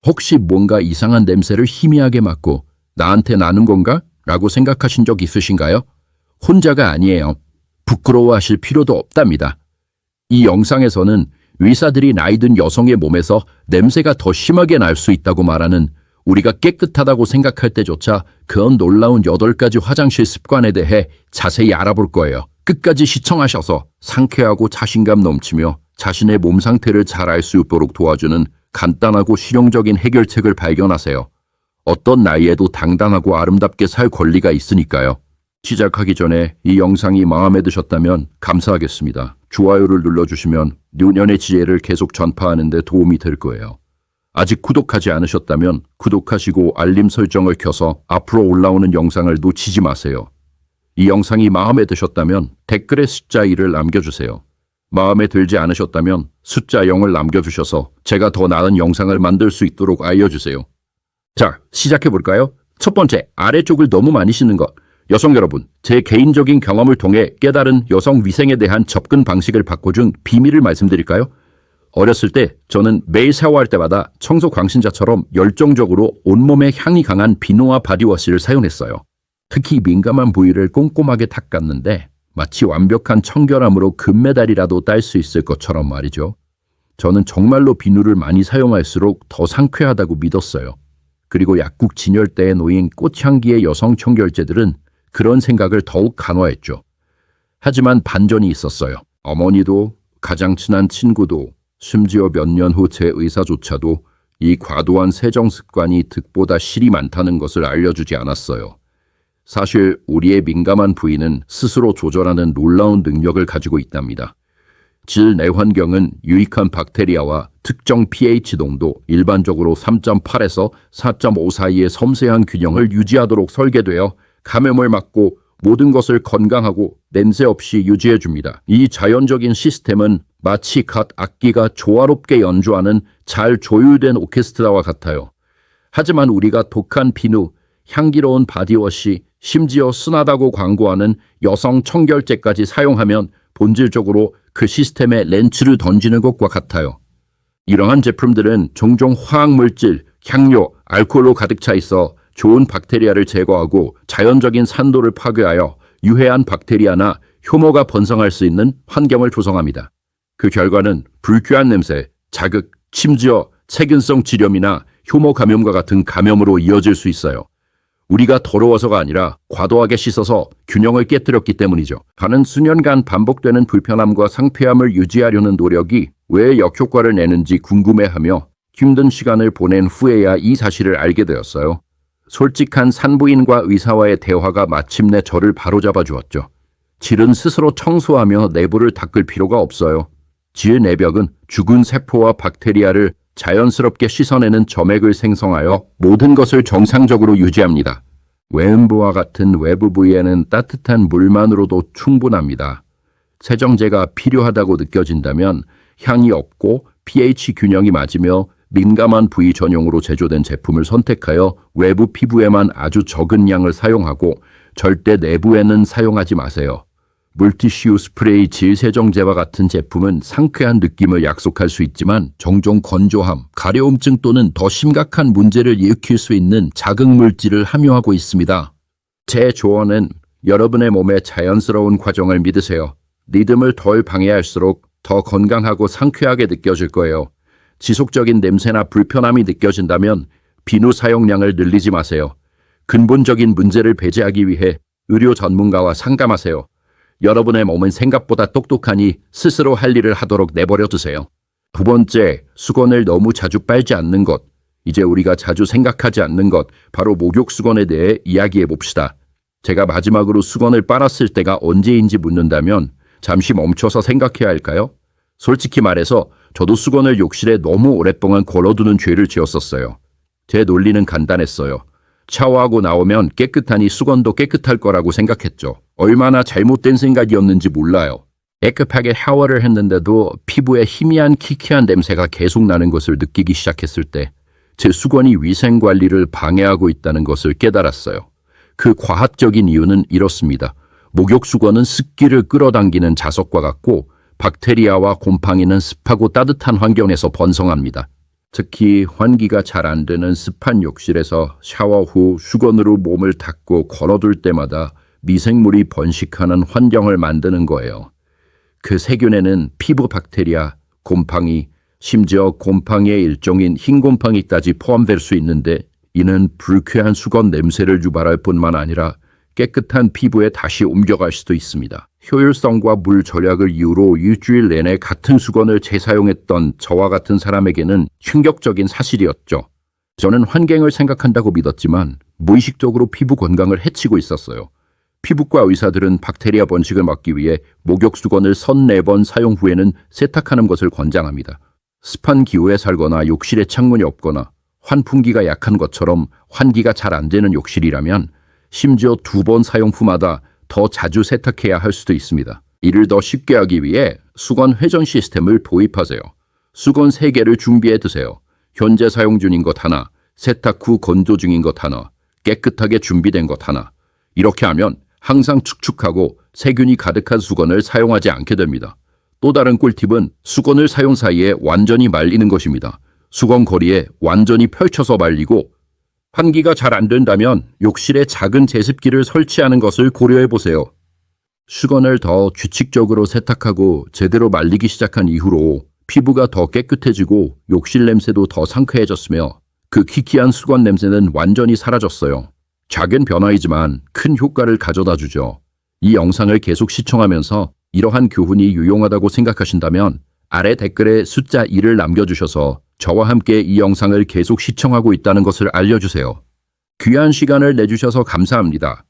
혹시 뭔가 이상한 냄새를 희미하게 맡고 나한테 나는 건가? 라고 생각하신 적 있으신가요? 혼자가 아니에요. 부끄러워하실 필요도 없답니다. 이 영상에서는 의사들이 나이 든 여성의 몸에서 냄새가 더 심하게 날 수 있다고 말하는 우리가 깨끗하다고 생각할 때조차 그런 놀라운 8가지 화장실 습관에 대해 자세히 알아볼 거예요. 끝까지 시청하셔서 상쾌하고 자신감 넘치며 자신의 몸 상태를 잘 알 수 있도록 도와주는 간단하고 실용적인 해결책을 발견하세요. 어떤 나이에도 당당하고 아름답게 살 권리가 있으니까요. 시작하기 전에 이 영상이 마음에 드셨다면 감사하겠습니다. 좋아요를 눌러주시면 노년의 지혜를 계속 전파하는 데 도움이 될 거예요. 아직 구독하지 않으셨다면 구독하시고 알림 설정을 켜서 앞으로 올라오는 영상을 놓치지 마세요. 이 영상이 마음에 드셨다면 댓글에 숫자 1을 남겨주세요. 마음에 들지 않으셨다면 숫자 0을 남겨주셔서 제가 더 나은 영상을 만들 수 있도록 알려주세요. 자, 시작해볼까요? 첫 번째, 아래쪽을 너무 많이 씻는 것. 여성 여러분, 제 개인적인 경험을 통해 깨달은 여성 위생에 대한 접근 방식을 바꿔준 비밀을 말씀드릴까요? 어렸을 때 저는 매일 샤워할 때마다 청소 광신자처럼 열정적으로 온몸에 향이 강한 비누와 바디워시를 사용했어요. 특히 민감한 부위를 꼼꼼하게 닦았는데 마치 완벽한 청결함으로 금메달이라도 딸 수 있을 것처럼 말이죠. 저는 정말로 비누를 많이 사용할수록 더 상쾌하다고 믿었어요. 그리고 약국 진열대에 놓인 꽃향기의 여성 청결제들은 그런 생각을 더욱 간화했죠. 하지만 반전이 있었어요. 어머니도 가장 친한 친구도 심지어 몇 년 후 제 의사조차도 이 과도한 세정 습관이 득보다 실이 많다는 것을 알려주지 않았어요. 사실 우리의 민감한 부위는 스스로 조절하는 놀라운 능력을 가지고 있답니다. 질 내환경은 유익한 박테리아와 특정 pH 농도 일반적으로 3.8에서 4.5 사이의 섬세한 균형을 유지하도록 설계되어 감염을 막고 모든 것을 건강하고 냄새 없이 유지해줍니다. 이 자연적인 시스템은 마치 각 악기가 조화롭게 연주하는 잘 조율된 오케스트라와 같아요. 하지만 우리가 독한 비누, 향기로운 바디워시, 심지어 순하다고 광고하는 여성 청결제까지 사용하면 본질적으로 그 시스템에 렌치를 던지는 것과 같아요. 이러한 제품들은 종종 화학물질, 향료, 알코올로 가득 차 있어 좋은 박테리아를 제거하고 자연적인 산도를 파괴하여 유해한 박테리아나 효모가 번성할 수 있는 환경을 조성합니다. 그 결과는 불쾌한 냄새, 자극, 심지어 세균성 질염이나 효모 감염과 같은 감염으로 이어질 수 있어요. 우리가 더러워서가 아니라 과도하게 씻어서 균형을 깨뜨렸기 때문이죠. 가는 수년간 반복되는 불편함과 상쾌함을 유지하려는 노력이 왜 역효과를 내는지 궁금해하며 힘든 시간을 보낸 후에야 이 사실을 알게 되었어요. 솔직한 산부인과 의사와의 대화가 마침내 저를 바로잡아 주었죠. 질은 스스로 청소하며 내부를 닦을 필요가 없어요. 질 내벽은 죽은 세포와 박테리아를 자연스럽게 씻어내는 점액을 생성하여 모든 것을 정상적으로 유지합니다. 외음부와 같은 외부 부위에는 따뜻한 물만으로도 충분합니다. 세정제가 필요하다고 느껴진다면 향이 없고 pH 균형이 맞으며 민감한 부위 전용으로 제조된 제품을 선택하여 외부 피부에만 아주 적은 양을 사용하고 절대 내부에는 사용하지 마세요. 물티슈 스프레이 질 세정제와 같은 제품은 상쾌한 느낌을 약속할 수 있지만 종종 건조함, 가려움증 또는 더 심각한 문제를 일으킬 수 있는 자극 물질을 함유하고 있습니다. 제 조언은 여러분의 몸의 자연스러운 과정을 믿으세요. 리듬을 덜 방해할수록 더 건강하고 상쾌하게 느껴질 거예요. 지속적인 냄새나 불편함이 느껴진다면 비누 사용량을 늘리지 마세요. 근본적인 문제를 배제하기 위해 의료 전문가와 상담하세요. 여러분의 몸은 생각보다 똑똑하니 스스로 할 일을 하도록 내버려 두세요. 두 번째, 수건을 너무 자주 빨지 않는 것. 이제 우리가 자주 생각하지 않는 것, 바로 목욕 수건에 대해 이야기해 봅시다. 제가 마지막으로 수건을 빨았을 때가 언제인지 묻는다면 잠시 멈춰서 생각해야 할까요? 솔직히 말해서 저도 수건을 욕실에 너무 오랫동안 걸어두는 죄를 지었었어요. 제 논리는 간단했어요. 샤워하고 나오면 깨끗하니 수건도 깨끗할 거라고 생각했죠. 얼마나 잘못된 생각이었는지 몰라요. 깨끗하게 샤워를 했는데도 피부에 희미한 키키한 냄새가 계속 나는 것을 느끼기 시작했을 때 제 수건이 위생관리를 방해하고 있다는 것을 깨달았어요. 그 과학적인 이유는 이렇습니다. 목욕 수건은 습기를 끌어당기는 자석과 같고 박테리아와 곰팡이는 습하고 따뜻한 환경에서 번성합니다. 특히 환기가 잘 안 되는 습한 욕실에서 샤워 후 수건으로 몸을 닦고 걸어둘 때마다 미생물이 번식하는 환경을 만드는 거예요. 그 세균에는 피부 박테리아, 곰팡이, 심지어 곰팡이의 일종인 흰곰팡이까지 포함될 수 있는데 이는 불쾌한 수건 냄새를 유발할 뿐만 아니라 깨끗한 피부에 다시 옮겨갈 수도 있습니다. 효율성과 물 절약을 이유로 일주일 내내 같은 수건을 재사용했던 저와 같은 사람에게는 충격적인 사실이었죠. 저는 환경을 생각한다고 믿었지만 무의식적으로 피부 건강을 해치고 있었어요. 피부과 의사들은 박테리아 번식을 막기 위해 목욕 수건을 34번 사용 후에는 세탁하는 것을 권장합니다. 습한 기후에 살거나 욕실에 창문이 없거나 환풍기가 약한 것처럼 환기가 잘 안 되는 욕실이라면 심지어 2번 사용 후마다 더 자주 세탁해야 할 수도 있습니다. 이를 더 쉽게 하기 위해 수건 회전 시스템을 도입하세요. 수건 3개를 준비해 두세요. 현재 사용 중인 것 하나, 세탁 후 건조 중인 것 하나, 깨끗하게 준비된 것 하나. 이렇게 하면 항상 축축하고 세균이 가득한 수건을 사용하지 않게 됩니다. 또 다른 꿀팁은 수건을 사용 사이에 완전히 말리는 것입니다. 수건 거리에 완전히 펼쳐서 말리고 환기가 잘 안 된다면 욕실에 작은 제습기를 설치하는 것을 고려해 보세요. 수건을 더 규칙적으로 세탁하고 제대로 말리기 시작한 이후로 피부가 더 깨끗해지고 욕실 냄새도 더 상쾌해졌으며 그 키키한 수건 냄새는 완전히 사라졌어요. 작은 변화이지만 큰 효과를 가져다 주죠. 이 영상을 계속 시청하면서 이러한 교훈이 유용하다고 생각하신다면 아래 댓글에 숫자 1을 남겨주셔서 저와 함께 이 영상을 계속 시청하고 있다는 것을 알려주세요. 귀한 시간을 내주셔서 감사합니다.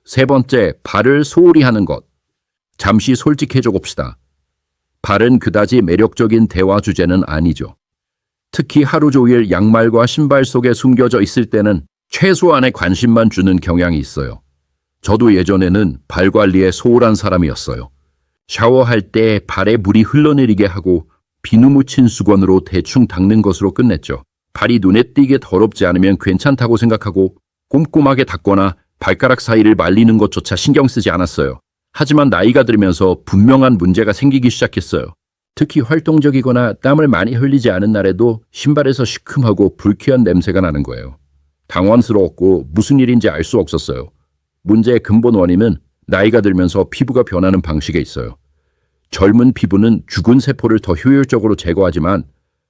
3번째, 발을 소홀히 하는 것. 잠시 솔직해져 봅시다. 발은 그다지 매력적인 대화 주제는 아니죠. 특히 하루 종일 양말과 신발 속에 숨겨져 있을 때는 최소한의 관심만 주는 경향이 있어요. 저도 예전에는 발 관리에 소홀한 사람이었어요. 샤워할 때 발에 물이 흘러내리게 하고 비누 묻힌 수건으로 대충 닦는 것으로 끝냈죠. 발이 눈에 띄게 더럽지 않으면 괜찮다고 생각하고 꼼꼼하게 닦거나 발가락 사이를 말리는 것조차 신경 쓰지 않았어요. 하지만 나이가 들면서 분명한 문제가 생기기 시작했어요. 특히 활동적이거나 땀을 많이 흘리지 않은 날에도 신발에서 시큼하고 불쾌한 냄새가 나는 거예요. 당황스러웠고 무슨 일인지 알 수 없었어요. 문제의 근본 원인은 나이가 들면서 피부가 변하는 방식에 있어요. 젊은 피부는 죽은 세포를 더 효율적으로 제거하지만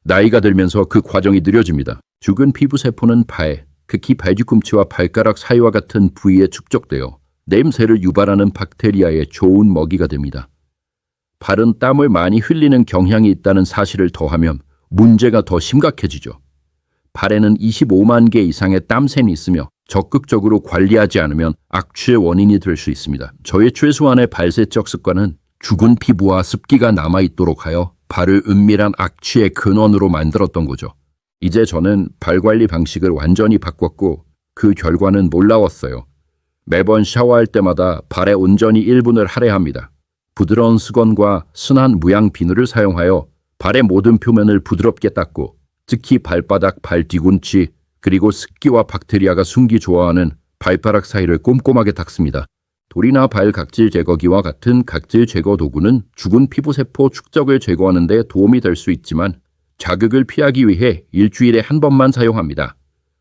나이가 들면서 그 과정이 느려집니다. 죽은 피부 세포는 발, 특히 발뒤꿈치와 발가락 사이와 같은 부위에 축적되어 냄새를 유발하는 박테리아의 좋은 먹이가 됩니다. 발은 땀을 많이 흘리는 경향이 있다는 사실을 더하면 문제가 더 심각해지죠. 발에는 25만 개 이상의 땀샘이 있으며 적극적으로 관리하지 않으면 악취의 원인이 될 수 있습니다. 저의 최소한의 발세척 습관은 죽은 피부와 습기가 남아있도록 하여 발을 은밀한 악취의 근원으로 만들었던 거죠. 이제 저는 발 관리 방식을 완전히 바꿨고 그 결과는 놀라웠어요. 매번 샤워할 때마다 발에 온전히 1분을 할애합니다. 부드러운 수건과 순한 무향 비누를 사용하여 발의 모든 표면을 부드럽게 닦고 특히 발바닥, 발 뒤꿈치, 그리고 습기와 박테리아가 숨기 좋아하는 발가락 사이를 꼼꼼하게 닦습니다. 돌이나 발 각질 제거기와 같은 각질 제거 도구는 죽은 피부세포 축적을 제거하는 데 도움이 될 수 있지만 자극을 피하기 위해 일주일에 한 번만 사용합니다.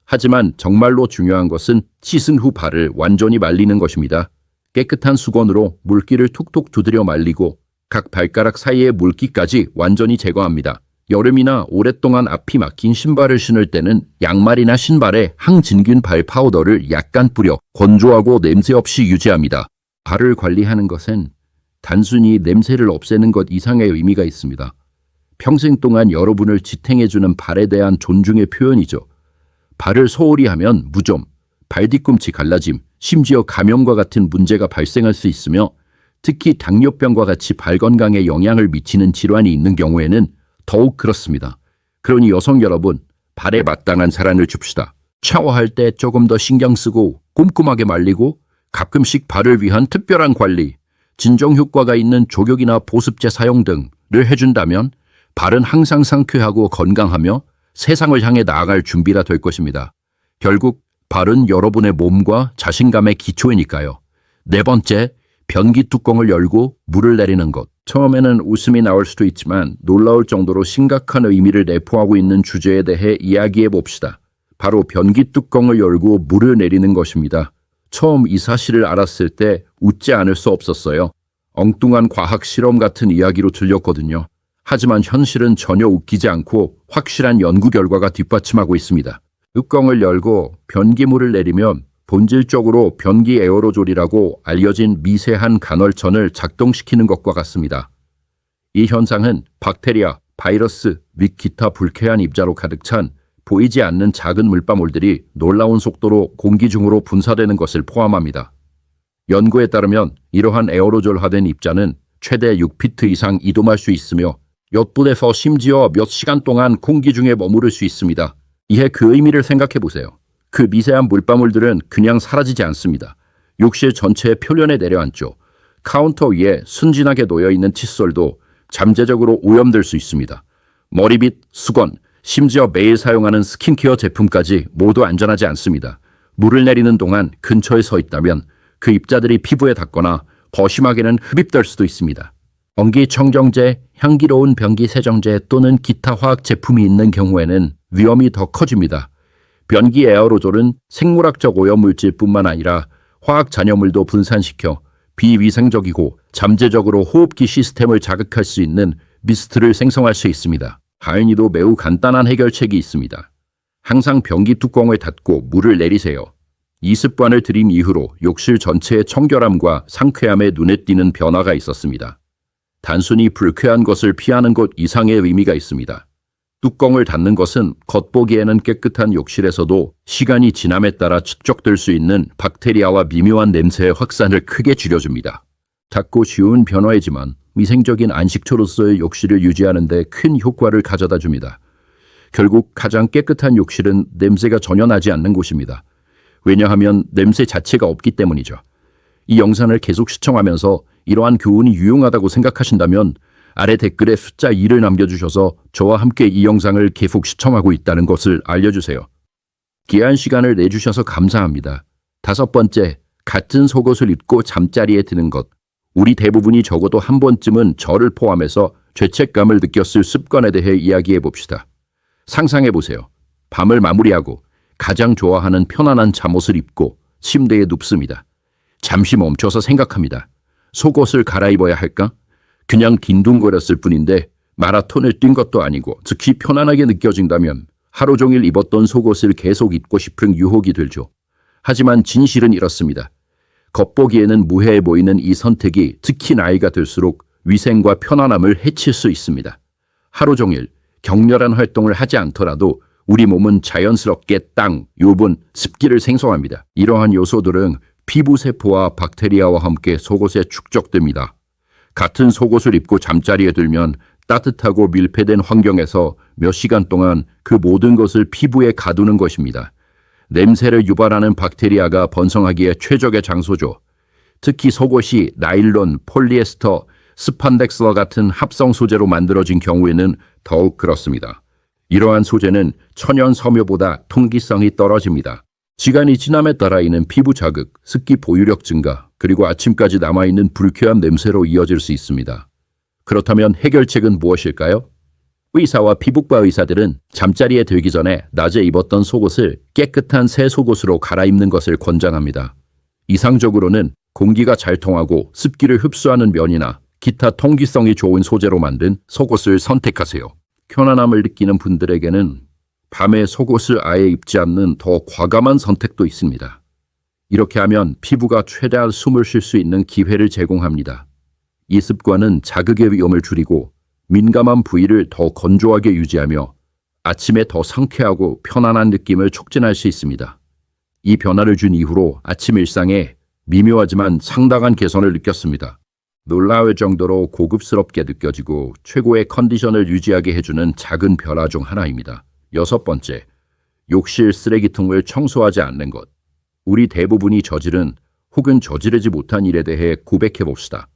하지만 정말로 중요한 것은 씻은 후 발을 완전히 말리는 것입니다. 깨끗한 수건으로 물기를 툭툭 두드려 말리고 각 발가락 사이의 물기까지 완전히 제거합니다. 여름이나 오랫동안 앞이 막힌 신발을 신을 때는 양말이나 신발에 항진균 발 파우더를 약간 뿌려 건조하고 냄새 없이 유지합니다. 발을 관리하는 것은 단순히 냄새를 없애는 것 이상의 의미가 있습니다. 평생 동안 여러분을 지탱해주는 발에 대한 존중의 표현이죠. 발을 소홀히 하면 무좀, 발 뒤꿈치 갈라짐, 심지어 감염과 같은 문제가 발생할 수 있으며 특히 당뇨병과 같이 발 건강에 영향을 미치는 질환이 있는 경우에는 더욱 그렇습니다. 그러니 여성 여러분, 발에 마땅한 사랑을 줍시다. 샤워할 때 조금 더 신경 쓰고 꼼꼼하게 말리고 가끔씩 발을 위한 특별한 관리, 진정 효과가 있는 족욕이나 보습제 사용 등을 해준다면 발은 항상 상쾌하고 건강하며 세상을 향해 나아갈 준비가 될 것입니다. 결국 발은 여러분의 몸과 자신감의 기초이니까요. 4번째, 변기 뚜껑을 열고 물을 내리는 것. 처음에는 웃음이 나올 수도 있지만 놀라울 정도로 심각한 의미를 내포하고 있는 주제에 대해 이야기해 봅시다. 바로 변기 뚜껑을 열고 물을 내리는 것입니다. 처음 이 사실을 알았을 때 웃지 않을 수 없었어요. 엉뚱한 과학 실험 같은 이야기로 들렸거든요. 하지만 현실은 전혀 웃기지 않고 확실한 연구 결과가 뒷받침하고 있습니다. 뚜껑을 열고 변기물을 내리면 본질적으로 변기 에어로졸이라고 알려진 미세한 간헐천을 작동시키는 것과 같습니다. 이 현상은 박테리아, 바이러스 및 기타 불쾌한 입자로 가득 찬 보이지 않는 작은 물방울들이 놀라운 속도로 공기 중으로 분사되는 것을 포함합니다. 연구에 따르면 이러한 에어로졸화된 입자는 최대 6피트 이상 이동할 수 있으며 몇 분에서 심지어 몇 시간 동안 공기 중에 머무를 수 있습니다. 이에 그 의미를 생각해 보세요. 그 미세한 물방울들은 그냥 사라지지 않습니다. 욕실 전체의 표면에 내려앉죠. 카운터 위에 순진하게 놓여있는 칫솔도 잠재적으로 오염될 수 있습니다. 머리빗, 수건, 심지어 매일 사용하는 스킨케어 제품까지 모두 안전하지 않습니다. 물을 내리는 동안 근처에 서 있다면 그 입자들이 피부에 닿거나 더 심하게는 흡입될 수도 있습니다. 공기청정제, 향기로운 변기 세정제 또는 기타 화학 제품이 있는 경우에는 위험이 더 커집니다. 변기 에어로졸은 생물학적 오염물질뿐만 아니라 화학 잔여물도 분산시켜 비위생적이고 잠재적으로 호흡기 시스템을 자극할 수 있는 미스트를 생성할 수 있습니다. 다행히도 매우 간단한 해결책이 있습니다. 항상 변기 뚜껑을 닫고 물을 내리세요. 이 습관을 들인 이후로 욕실 전체의 청결함과 상쾌함에 눈에 띄는 변화가 있었습니다. 단순히 불쾌한 것을 피하는 것 이상의 의미가 있습니다. 뚜껑을 닫는 것은 겉보기에는 깨끗한 욕실에서도 시간이 지남에 따라 축적될 수 있는 박테리아와 미묘한 냄새의 확산을 크게 줄여줍니다. 작고 쉬운 변화이지만 위생적인 안식처로서의 욕실을 유지하는 데 큰 효과를 가져다 줍니다. 결국 가장 깨끗한 욕실은 냄새가 전혀 나지 않는 곳입니다. 왜냐하면 냄새 자체가 없기 때문이죠. 이 영상을 계속 시청하면서 이러한 교훈이 유용하다고 생각하신다면 아래 댓글에 숫자 2를 남겨주셔서 저와 함께 이 영상을 계속 시청하고 있다는 것을 알려주세요. 귀한 시간을 내주셔서 감사합니다. 5번째, 같은 속옷을 입고 잠자리에 드는 것. 우리 대부분이 적어도 한 번쯤은 저를 포함해서 죄책감을 느꼈을 습관에 대해 이야기해 봅시다. 상상해 보세요. 밤을 마무리하고 가장 좋아하는 편안한 잠옷을 입고 침대에 눕습니다. 잠시 멈춰서 생각합니다. 속옷을 갈아입어야 할까? 그냥 빈둥거렸을 뿐인데 마라톤을 뛴 것도 아니고 특히 편안하게 느껴진다면 하루 종일 입었던 속옷을 계속 입고 싶은 유혹이 들죠. 하지만 진실은 이렇습니다. 겉보기에는 무해해 보이는 이 선택이 특히 나이가 들수록 위생과 편안함을 해칠 수 있습니다. 하루 종일 격렬한 활동을 하지 않더라도 우리 몸은 자연스럽게 땅, 유분, 습기를 생성합니다. 이러한 요소들은 피부 세포와 박테리아와 함께 속옷에 축적됩니다. 같은 속옷을 입고 잠자리에 들면 따뜻하고 밀폐된 환경에서 몇 시간 동안 그 모든 것을 피부에 가두는 것입니다. 냄새를 유발하는 박테리아가 번성하기에 최적의 장소죠. 특히 속옷이 나일론, 폴리에스터, 스판덱스와 같은 합성 소재로 만들어진 경우에는 더욱 그렇습니다. 이러한 소재는 천연 섬유보다 통기성이 떨어집니다. 시간이 지남에 따라 이는 피부 자극, 습기 보유력 증가, 그리고 아침까지 남아있는 불쾌한 냄새로 이어질 수 있습니다. 그렇다면 해결책은 무엇일까요? 의사와 피부과 의사들은 잠자리에 들기 전에 낮에 입었던 속옷을 깨끗한 새 속옷으로 갈아입는 것을 권장합니다. 이상적으로는 공기가 잘 통하고 습기를 흡수하는 면이나 기타 통기성이 좋은 소재로 만든 속옷을 선택하세요. 편안함을 느끼는 분들에게는 밤에 속옷을 아예 입지 않는 더 과감한 선택도 있습니다. 이렇게 하면 피부가 최대한 숨을 쉴 수 있는 기회를 제공합니다. 이 습관은 자극의 위험을 줄이고 민감한 부위를 더 건조하게 유지하며 아침에 더 상쾌하고 편안한 느낌을 촉진할 수 있습니다. 이 변화를 준 이후로 아침 일상에 미묘하지만 상당한 개선을 느꼈습니다. 놀라울 정도로 고급스럽게 느껴지고 최고의 컨디션을 유지하게 해주는 작은 변화 중 하나입니다. 6번째, 욕실 쓰레기통을 청소하지 않는 것. 우리 대부분이 저지른 혹은 저지르지 못한 일에 대해 고백해 봅시다.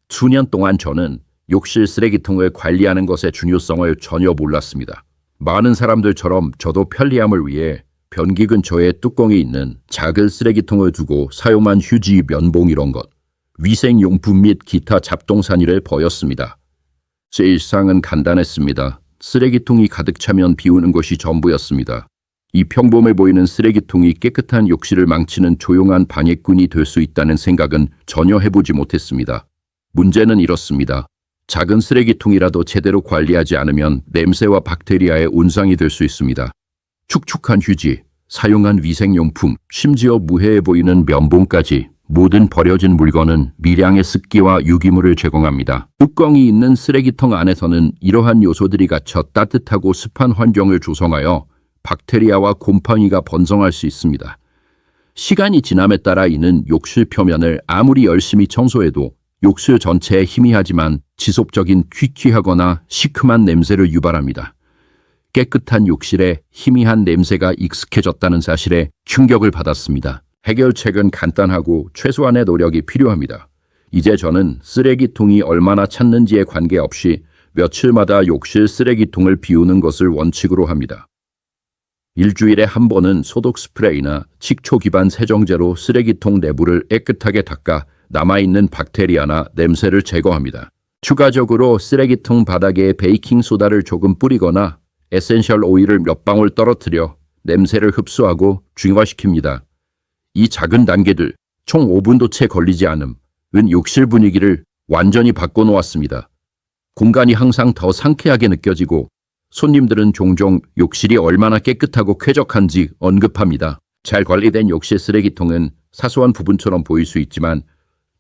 수년 동안 저는 욕실 쓰레기통을 관리하는 것의 중요성을 전혀 몰랐습니다. 많은 사람들처럼 저도 편리함을 위해 변기 근처에 뚜껑이 있는 작은 쓰레기통을 두고 사용한 휴지, 면봉 이런 것, 위생용품 및 기타 잡동사니를 버렸습니다. 제 일상은 간단했습니다. 쓰레기통이 가득 차면 비우는 것이 전부였습니다. 이 평범해 보이는 쓰레기통이 깨끗한 욕실을 망치는 조용한 방해꾼이 될 수 있다는 생각은 전혀 해보지 못했습니다. 문제는 이렇습니다. 작은 쓰레기통이라도 제대로 관리하지 않으면 냄새와 박테리아의 온상이 될 수 있습니다. 축축한 휴지, 사용한 위생용품, 심지어 무해해 보이는 면봉까지 모든 버려진 물건은 미량의 습기와 유기물을 제공합니다. 뚜껑이 있는 쓰레기통 안에서는 이러한 요소들이 갇혀 따뜻하고 습한 환경을 조성하여 박테리아와 곰팡이가 번성할 수 있습니다. 시간이 지남에 따라 이는 욕실 표면을 아무리 열심히 청소해도 욕실 전체에 희미하지만 지속적인 퀴퀴하거나 시큼한 냄새를 유발합니다. 깨끗한 욕실에 희미한 냄새가 익숙해졌다는 사실에 충격을 받았습니다. 해결책은 간단하고 최소한의 노력이 필요합니다. 이제 저는 쓰레기통이 얼마나 찼는지에 관계없이 며칠마다 욕실 쓰레기통을 비우는 것을 원칙으로 합니다. 일주일에 한 번은 소독 스프레이나 식초 기반 세정제로 쓰레기통 내부를 깨끗하게 닦아 남아있는 박테리아나 냄새를 제거합니다. 추가적으로 쓰레기통 바닥에 베이킹 소다를 조금 뿌리거나 에센셜 오일을 몇 방울 떨어뜨려 냄새를 흡수하고 중화시킵니다. 이 작은 단계들 총 5분도 채 걸리지 않음 은 욕실 분위기를 완전히 바꿔놓았습니다. 공간이 항상 더 상쾌하게 느껴지고 손님들은 종종 욕실이 얼마나 깨끗하고 쾌적한지 언급합니다. 잘 관리된 욕실 쓰레기통은 사소한 부분처럼 보일 수 있지만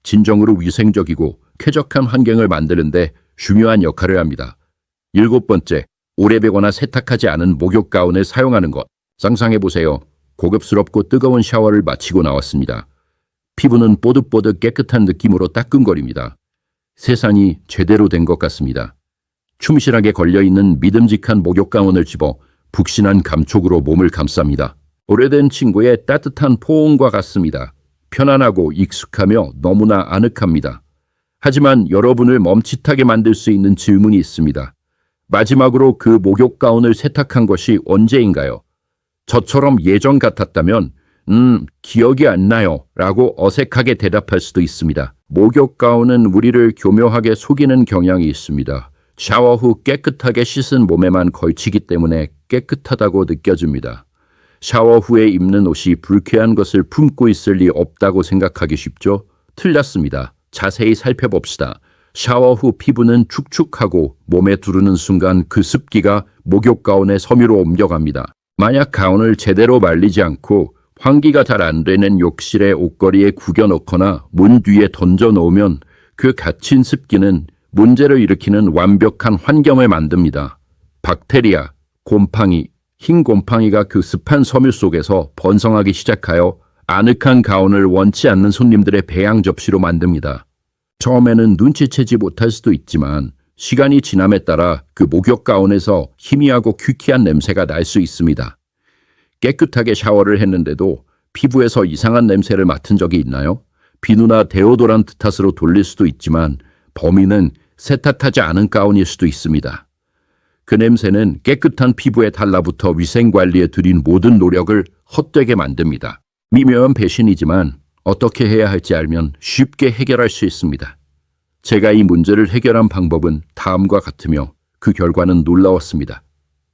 진정으로 위생적이고 쾌적한 환경을 만드는데 중요한 역할을 합니다. 7번째, 오래 배거나 세탁하지 않은 목욕 가운을 사용하는 것. 상상해보세요. 고급스럽고 뜨거운 샤워를 마치고 나왔습니다. 피부는 뽀득뽀득 깨끗한 느낌으로 따끔거립니다. 세상이 제대로 된 것 같습니다. 충실하게 걸려있는 믿음직한 목욕 가운을 집어 푹신한 감촉으로 몸을 감쌉니다. 오래된 친구의 따뜻한 포옹과 같습니다. 편안하고 익숙하며 너무나 아늑합니다. 하지만 여러분을 멈칫하게 만들 수 있는 질문이 있습니다. 마지막으로 그 목욕 가운을 세탁한 것이 언제인가요? 저처럼 예전 같았다면 기억이 안 나요 라고 어색하게 대답할 수도 있습니다. 목욕 가운은 우리를 교묘하게 속이는 경향이 있습니다. 샤워 후 깨끗하게 씻은 몸에만 걸치기 때문에 깨끗하다고 느껴집니다. 샤워 후에 입는 옷이 불쾌한 것을 품고 있을 리 없다고 생각하기 쉽죠? 틀렸습니다. 자세히 살펴봅시다. 샤워 후 피부는 축축하고 몸에 두르는 순간 그 습기가 목욕 가운의 섬유로 옮겨갑니다. 만약 가운을 제대로 말리지 않고 환기가 잘 안 되는 욕실의 옷걸이에 구겨 넣거나 문 뒤에 던져 놓으면 그 갇힌 습기는 문제를 일으키는 완벽한 환경을 만듭니다. 박테리아, 곰팡이, 흰 곰팡이가 그 습한 섬유 속에서 번성하기 시작하여 아늑한 가운을 원치 않는 손님들의 배양 접시로 만듭니다. 처음에는 눈치채지 못할 수도 있지만 시간이 지남에 따라 그 목욕 가운에서 희미하고 퀴퀴한 냄새가 날 수 있습니다. 깨끗하게 샤워를 했는데도 피부에서 이상한 냄새를 맡은 적이 있나요? 비누나 데오도란트 탓으로 돌릴 수도 있지만 범인은 세탁하지 않은 가운일 수도 있습니다. 그 냄새는 깨끗한 피부에 달라붙어 위생관리에 들인 모든 노력을 헛되게 만듭니다. 미묘한 배신이지만 어떻게 해야 할지 알면 쉽게 해결할 수 있습니다. 제가 이 문제를 해결한 방법은 다음과 같으며 그 결과는 놀라웠습니다.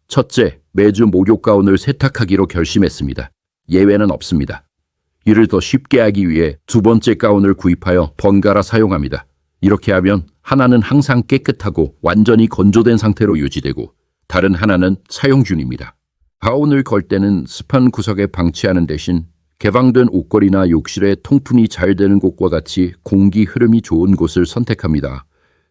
첫째, 매주 목욕 가운을 세탁하기로 결심했습니다. 예외는 없습니다. 이를 더 쉽게 하기 위해 두 번째 가운을 구입하여 번갈아 사용합니다. 이렇게 하면 하나는 항상 깨끗하고 완전히 건조된 상태로 유지되고 다른 하나는 사용 중입니다. 가운을 걸 때는 습한 구석에 방치하는 대신 개방된 옷걸이나 욕실에 통풍이 잘 되는 곳과 같이 공기 흐름이 좋은 곳을 선택합니다.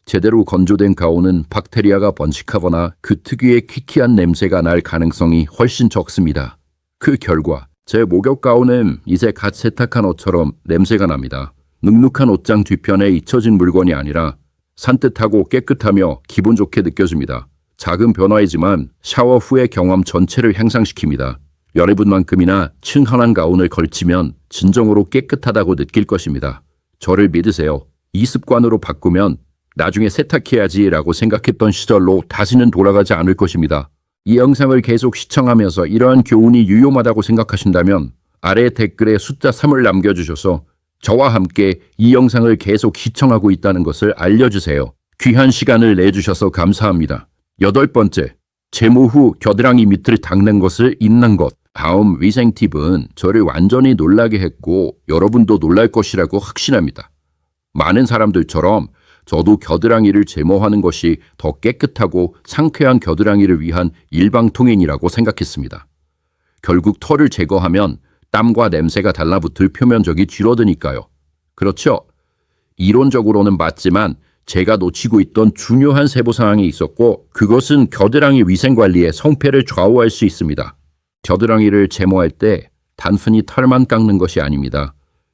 제대로 건조된 가운은 박테리아가 번식하거나 그 특유의 퀴퀴한 냄새가 날 가능성이 훨씬 적습니다. 그 결과 제 목욕 가운은 이제 갓 세탁한 옷처럼 냄새가 납니다. 눅눅한 옷장 뒤편에 잊혀진 물건이 아니라 산뜻하고 깨끗하며 기분 좋게 느껴집니다. 작은 변화이지만 샤워 후의 경험 전체를 향상시킵니다. 여러분만큼이나 층한한 가운을 걸치면 진정으로 깨끗하다고 느낄 것입니다. 저를 믿으세요. 이 습관으로 바꾸면 나중에 세탁해야지 라고 생각했던 시절로 다시는 돌아가지 않을 것입니다. 이 영상을 계속 시청하면서 이러한 교훈이 유용하다고 생각하신다면 아래 댓글에 숫자 3을 남겨주셔서 저와 함께 이 영상을 계속 시청하고 있다는 것을 알려주세요. 귀한 시간을 내주셔서 감사합니다. 8번째, 제모 후 겨드랑이 밑을 닦는 것을 잊는 것. 다음 위생 팁은 저를 완전히 놀라게 했고 여러분도 놀랄 것이라고 확신합니다. 많은 사람들처럼 저도 겨드랑이를 제모하는 것이 더 깨끗하고 상쾌한 겨드랑이를 위한 일방통행이라고 생각했습니다. 결국 털을 제거하면 땀과 냄새가 달라붙을 표면적이 줄어드니까요. 그렇죠? 이론적으로는 맞지만 제가 놓치고 있던 중요한 세부사항이 있었고 그것은 겨드랑이 위생관리의 성패를 좌우할 수 있습니다. 겨드랑이를 제모할 때 단순히 털만 깎는 것이 아닙니다.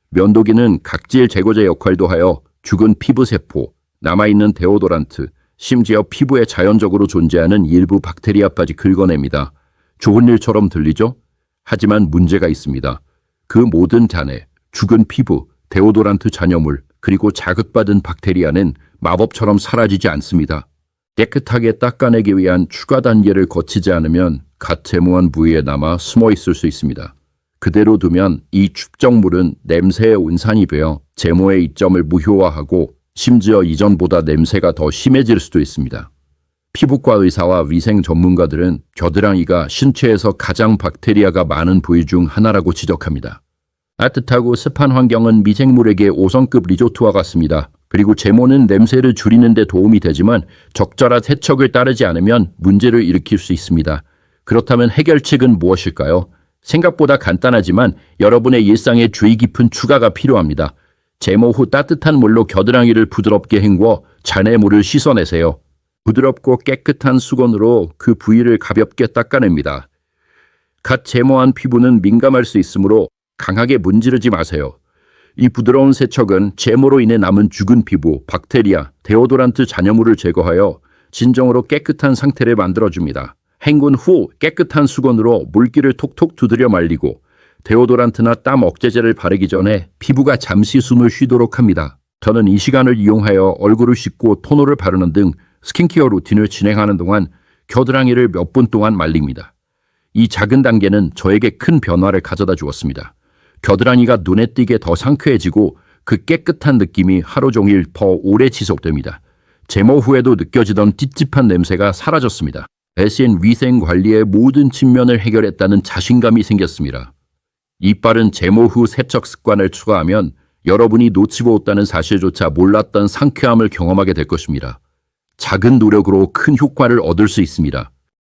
면도기는 각질 제거제 역할도 하여 죽은 피부세포, 남아있는 데오도란트, 심지어 피부에 자연적으로 존재하는 일부 박테리아까지 긁어냅니다. 좋은 일처럼 들리죠? 하지만 문제가 있습니다. 그 모든 잔해, 죽은 피부, 데오도란트 잔여물, 그리고 자극받은 박테리아는 마법처럼 사라지지 않습니다. 깨끗하게 닦아내기 위한 추가 단계를 거치지 않으면 갓 제모한 부위에 남아 숨어 있을 수 있습니다. 그대로 두면 이 축적물은 냄새의 운산이 되어 제모의 이점을 무효화하고 심지어 이전보다 냄새가 더 심해질 수도 있습니다. 피부과 의사와 위생 전문가들은 겨드랑이가 신체에서 가장 박테리아가 많은 부위 중 하나라고 지적합니다. 따뜻하고 습한 환경은 미생물에게 5성급 리조트와 같습니다. 그리고 제모는 냄새를 줄이는 데 도움이 되지만 적절한 세척을 따르지 않으면 문제를 일으킬 수 있습니다. 그렇다면 해결책은 무엇일까요? 생각보다 간단하지만 여러분의 일상에 주의 깊은 추가가 필요합니다. 제모 후 따뜻한 물로 겨드랑이를 부드럽게 헹궈 잔해물을 씻어내세요. 부드럽고 깨끗한 수건으로 그 부위를 가볍게 닦아냅니다. 갓 제모한 피부는 민감할 수 있으므로 강하게 문지르지 마세요. 이 부드러운 세척은 제모로 인해 남은 죽은 피부, 박테리아, 데오도란트 잔여물을 제거하여 진정으로 깨끗한 상태를 만들어줍니다. 헹군 후 깨끗한 수건으로 물기를 톡톡 두드려 말리고 데오도란트나 땀 억제제를 바르기 전에 피부가 잠시 숨을 쉬도록 합니다. 저는 이 시간을 이용하여 얼굴을 씻고 토너를 바르는 등 스킨케어 루틴을 진행하는 동안 겨드랑이를 몇 분 동안 말립니다. 이 작은 단계는 저에게 큰 변화를 가져다 주었습니다. 겨드랑이가 눈에 띄게 더 상쾌해지고 그 깨끗한 느낌이 하루 종일 더 오래 지속됩니다. 제모 후에도 느껴지던 찝찝한 냄새가 사라졌습니다. 대신 위생 관리의 모든 측면을 해결했다는 자신감이 생겼습니다. 이 빠른 제모 후 세척 습관을 추가하면 여러분이 놓치고 있다는 사실조차 몰랐던 상쾌함을 경험하게 될 것입니다. 작은 노력으로 큰 효과를 얻을 수 있습니다.